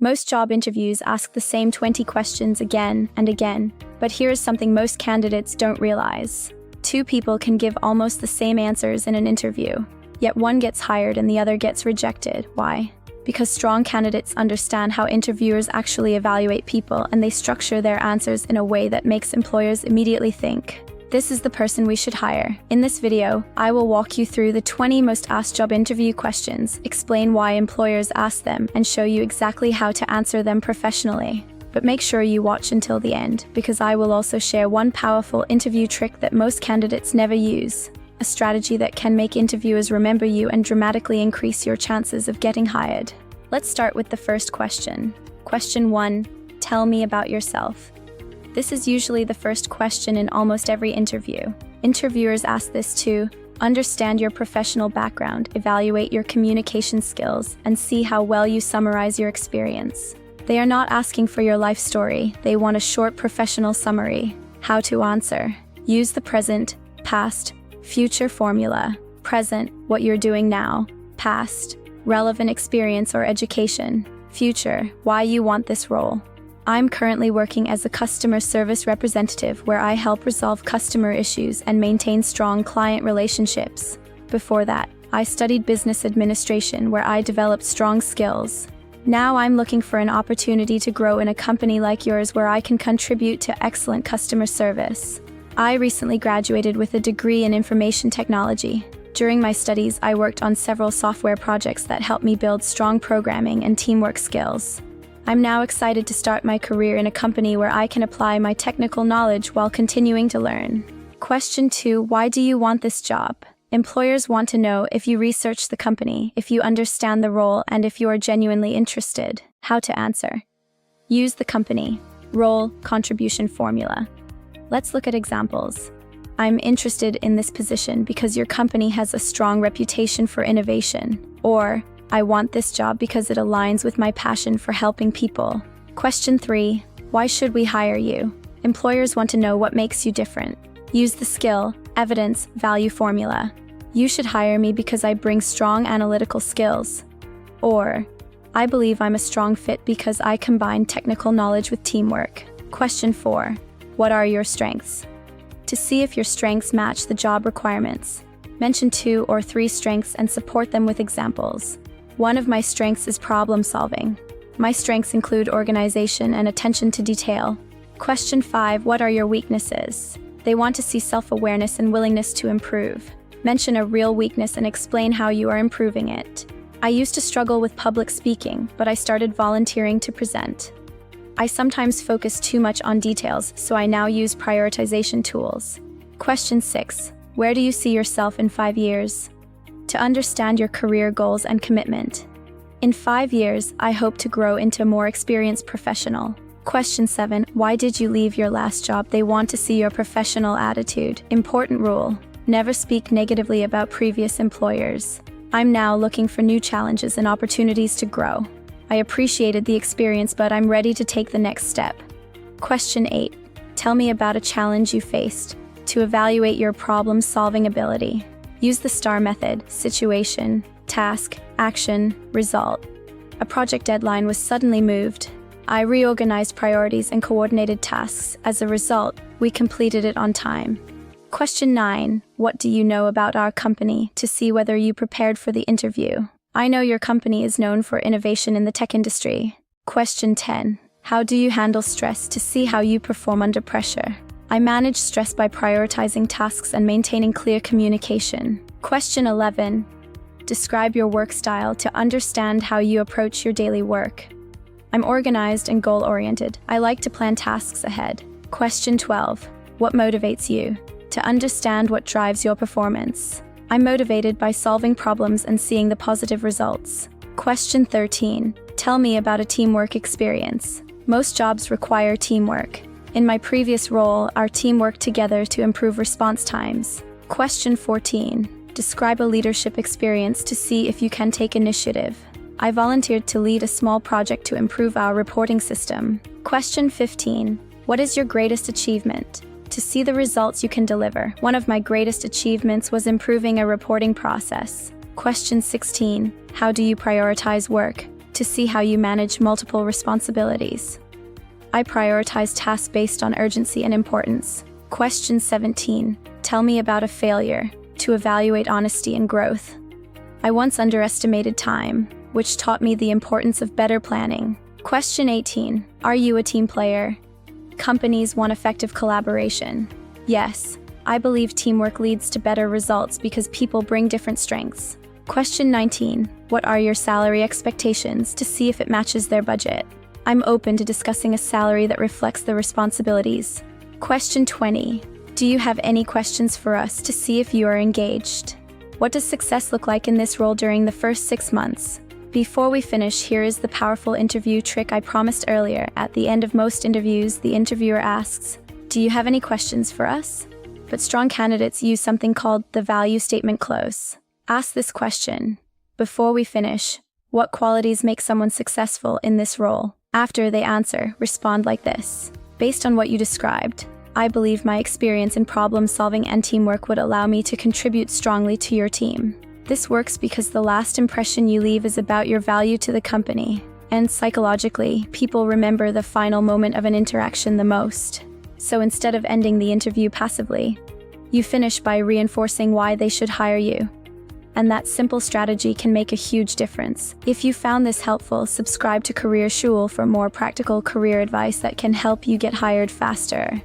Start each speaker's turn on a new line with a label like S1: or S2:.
S1: Most job interviews ask the same 20 questions again and again, but here is something most candidates don't realize. Two people can give almost the same answers in an interview, yet one gets hired and the other gets rejected. Why? Because strong candidates understand how interviewers actually evaluate people, and they structure their answers in a way that makes employers immediately think, this is the person we should hire. In this video, I will walk you through the 20 most asked job interview questions, explain why employers ask them, and show you exactly how to answer them professionally. But make sure you watch until the end, because I will also share one powerful interview trick that most candidates never use, a strategy that can make interviewers remember you and dramatically increase your chances of getting hired. Let's start with the first question. Question 1. Tell me about yourself. This is usually the first question in almost every interview. Interviewers ask this to understand your professional background, evaluate your communication skills, and see how well you summarize your experience. They are not asking for your life story, they want a short professional summary. How to answer. Use the present, past, future formula. Present, what you're doing now. Past, relevant experience or education. Future, why you want this role. I'm currently working as a customer service representative where I help resolve customer issues and maintain strong client relationships. Before that, I studied business administration where I developed strong skills. Now I'm looking for an opportunity to grow in a company like yours where I can contribute to excellent customer service. I recently graduated with a degree in information technology. During my studies, I worked on several software projects that helped me build strong programming and teamwork skills. I'm now excited to start my career in a company where I can apply my technical knowledge while continuing to learn. Question 2. Why do you want this job? Employers want to know if you research the company, if you understand the role, and if you are genuinely interested. How to answer. Use the company, role, contribution formula. Let's look at examples. I'm interested in this position because your company has a strong reputation for innovation. Or, I want this job because it aligns with my passion for helping people. Question 3. Why should we hire you? Employers want to know what makes you different. Use the skill, evidence, value formula. You should hire me because I bring strong analytical skills. Or, I believe I'm a strong fit because I combine technical knowledge with teamwork. Question 4. What are your strengths? To see if your strengths match the job requirements, mention 2 or 3 strengths and support them with examples. One of my strengths is problem solving. My strengths include organization and attention to detail. Question 5. What are your weaknesses? They want to see self-awareness and willingness to improve. Mention a real weakness and explain how you are improving it. I used to struggle with public speaking, but I started volunteering to present. I sometimes focus too much on details, so I now use prioritization tools. Question 6. Where do you see yourself in 5 years? To understand your career goals and commitment. In 5 years, I hope to grow into a more experienced professional. Question 7. Why did you leave your last job? They want to see your professional attitude. Important rule. Never speak negatively about previous employers. I'm now looking for new challenges and opportunities to grow. I appreciated the experience, but I'm ready to take the next step. Question 8. Tell me about a challenge you faced. To evaluate your problem-solving ability. Use the STAR method: situation, task, action, result. A project deadline was suddenly moved. I reorganized priorities and coordinated tasks. As a result, we completed it on time. Question 9. What do you know about our company? To see whether you prepared for the interview. I know your company is known for innovation in the tech industry. Question 10. How do you handle stress? To see how you perform under pressure. I manage stress by prioritizing tasks and maintaining clear communication. Question 11. Describe your work style. To understand how you approach your daily work. I'm organized and goal-oriented. I like to plan tasks ahead. Question 12. What motivates you? To understand what drives your performance. I'm motivated by solving problems and seeing the positive results. Question 13. Tell me about a teamwork experience. Most jobs require teamwork. In my previous role, our team worked together to improve response times. Question 14. Describe a leadership experience. To see if you can take initiative. I volunteered to lead a small project to improve our reporting system. Question 15. What is your greatest achievement? To see the results you can deliver. One of my greatest achievements was improving a reporting process. Question 16. How do you prioritize work? to see how you manage multiple responsibilities. I prioritize tasks based on urgency and importance. Question 17. Tell me about a failure, to evaluate honesty and growth. I once underestimated time, which taught me the importance of better planning. Question 18. Are you a team player? Companies want effective collaboration. Yes, I believe teamwork leads to better results because people bring different strengths. Question 19. What are your salary expectations, to see if it matches their budget? I'm open to discussing a salary that reflects the responsibilities. Question 20. Do you have any questions for us, to see if you are engaged? What does success look like in this role during the first 6 months? Before we finish, here is the powerful interview trick I promised earlier. At the end of most interviews, the interviewer asks, "Do you have any questions for us?" But strong candidates use something called the value statement close. Ask this question: before we finish, what qualities make someone successful in this role? After they answer, respond like this: based on what you described, I believe my experience in problem-solving and teamwork would allow me to contribute strongly to your team. This works because the last impression you leave is about your value to the company. And psychologically, people remember the final moment of an interaction the most. So instead of ending the interview passively, you finish by reinforcing why they should hire you. And that simple strategy can make a huge difference. If you found this helpful, subscribe to CareerShule for more practical career advice that can help you get hired faster.